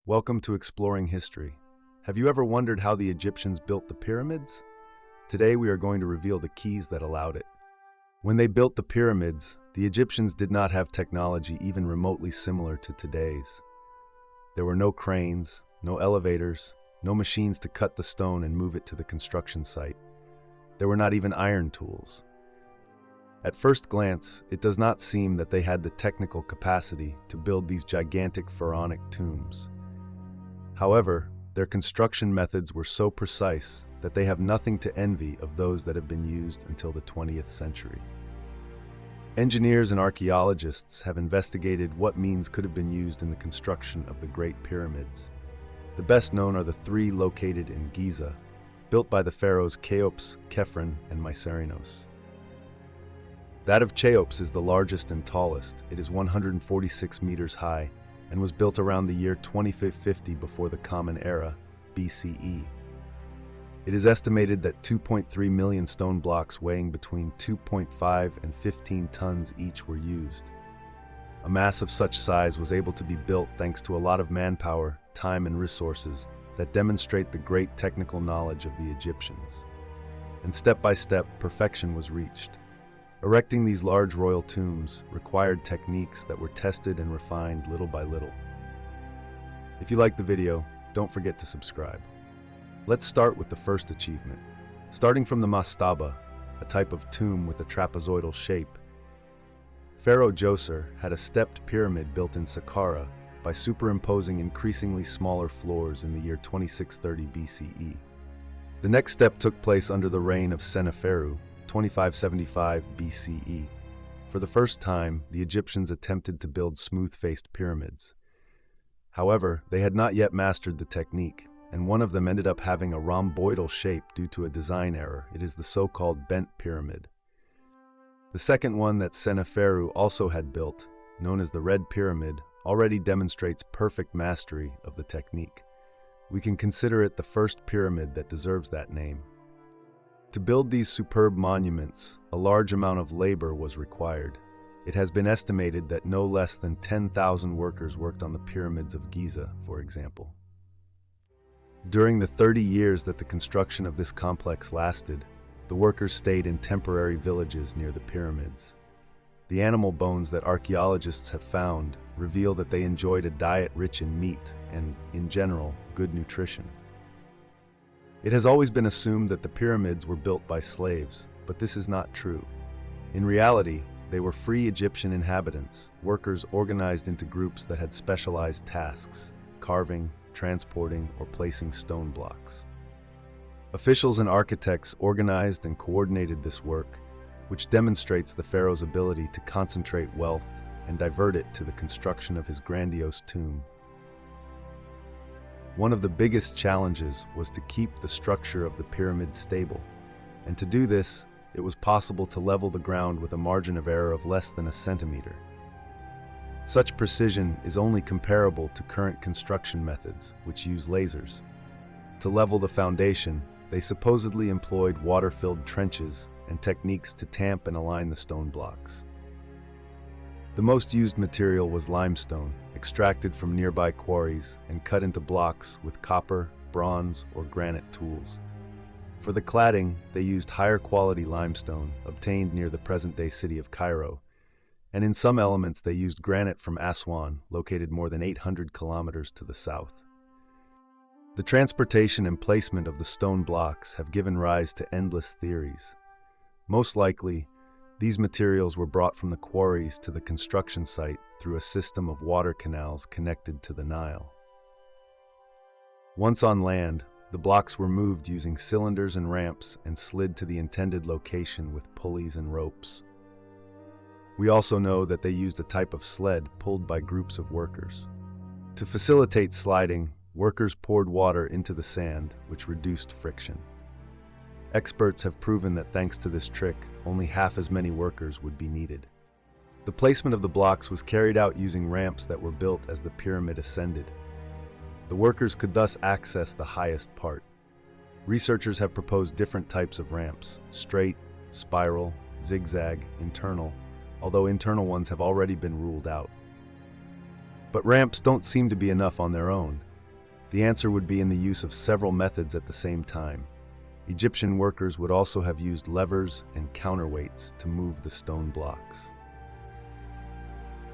Welcome to Exploring History. Have you ever wondered how the Egyptians built the pyramids? Today we are going to reveal the keys that allowed it. When they built the pyramids, the Egyptians did not have technology even remotely similar to today's. There were no cranes, no elevators, no machines to cut the stone and move it to the construction site. There were not even iron tools. At first glance, it does not seem that they had the technical capacity to build these gigantic pharaonic tombs. However, their construction methods were so precise that they have nothing to envy of those that have been used until the 20th century. Engineers and archaeologists have investigated what means could have been used in the construction of the Great Pyramids. The best known are the three located in Giza, built by the pharaohs Cheops, Khephren, and Mycerinos. That of Cheops is the largest and tallest. It is 146 meters high and was built around the year 2550 before the Common Era, BCE. It is estimated that 2.3 million stone blocks weighing between 2.5 and 15 tons each were used. A mass of such size was able to be built thanks to a lot of manpower, time, and resources that demonstrate the great technical knowledge of the Egyptians. And step by step, perfection was reached. Erecting these large royal tombs required techniques that were tested and refined little by little. If you liked the video, don't forget to subscribe. Let's start with the first achievement. Starting from the mastaba, a type of tomb with a trapezoidal shape, Pharaoh Djoser had a stepped pyramid built in Saqqara by superimposing increasingly smaller floors in the year 2630 BCE. The next step took place under the reign of Seneferu, 2575 BCE. For the first time, the Egyptians attempted to build smooth-faced pyramids. However, they had not yet mastered the technique, and one of them ended up having a rhomboidal shape due to a design error. It is the so-called bent pyramid. The second one that Seneferu also had built, known as the Red Pyramid, already demonstrates perfect mastery of the technique. We can consider it the first pyramid that deserves that name. To build these superb monuments, a large amount of labor was required. It has been estimated that no less than 10,000 workers worked on the pyramids of Giza, for example. During the 30 years that the construction of this complex lasted, the workers stayed in temporary villages near the pyramids. The animal bones that archaeologists have found reveal that they enjoyed a diet rich in meat and, in general, good nutrition. It has always been assumed that the pyramids were built by slaves, but this is not true. In reality, they were free Egyptian inhabitants, workers organized into groups that had specialized tasks: carving, transporting, or placing stone blocks. Officials and architects organized and coordinated this work, which demonstrates the pharaoh's ability to concentrate wealth and divert it to the construction of his grandiose tomb. One of the biggest challenges was to keep the structure of the pyramid stable, and to do this, it was possible to level the ground with a margin of error of less than a centimeter. Such precision is only comparable to current construction methods, which use lasers. To level the foundation, they supposedly employed water-filled trenches and techniques to tamp and align the stone blocks. The most used material was limestone, extracted from nearby quarries and cut into blocks with copper, bronze, or granite tools. For the cladding, they used higher quality limestone obtained near the present-day city of Cairo, and in some elements they used granite from Aswan, located more than 800 kilometers to the south. The transportation and placement of the stone blocks have given rise to endless theories. Most likely, these materials were brought from the quarries to the construction site through a system of water canals connected to the Nile. Once on land, the blocks were moved using cylinders and ramps and slid to the intended location with pulleys and ropes. We also know that they used a type of sled pulled by groups of workers. To facilitate sliding, workers poured water into the sand, which reduced friction. Experts have proven that thanks to this trick, only half as many workers would be needed. The placement of the blocks was carried out using ramps that were built as the pyramid ascended. The workers could thus access the highest part. Researchers have proposed different types of ramps: straight, spiral, zigzag, internal, although internal ones have already been ruled out. But ramps don't seem to be enough on their own. The answer would be in the use of several methods at the same time. Egyptian workers would also have used levers and counterweights to move the stone blocks.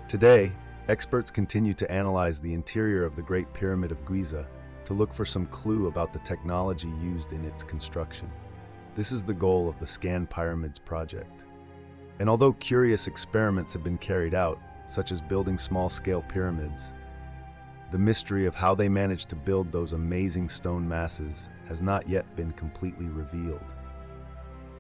Today, experts continue to analyze the interior of the Great Pyramid of Giza to look for some clue about the technology used in its construction. This is the goal of the Scan Pyramids project. And although curious experiments have been carried out, such as building small-scale pyramids, the mystery of how they managed to build those amazing stone masses has not yet been completely revealed.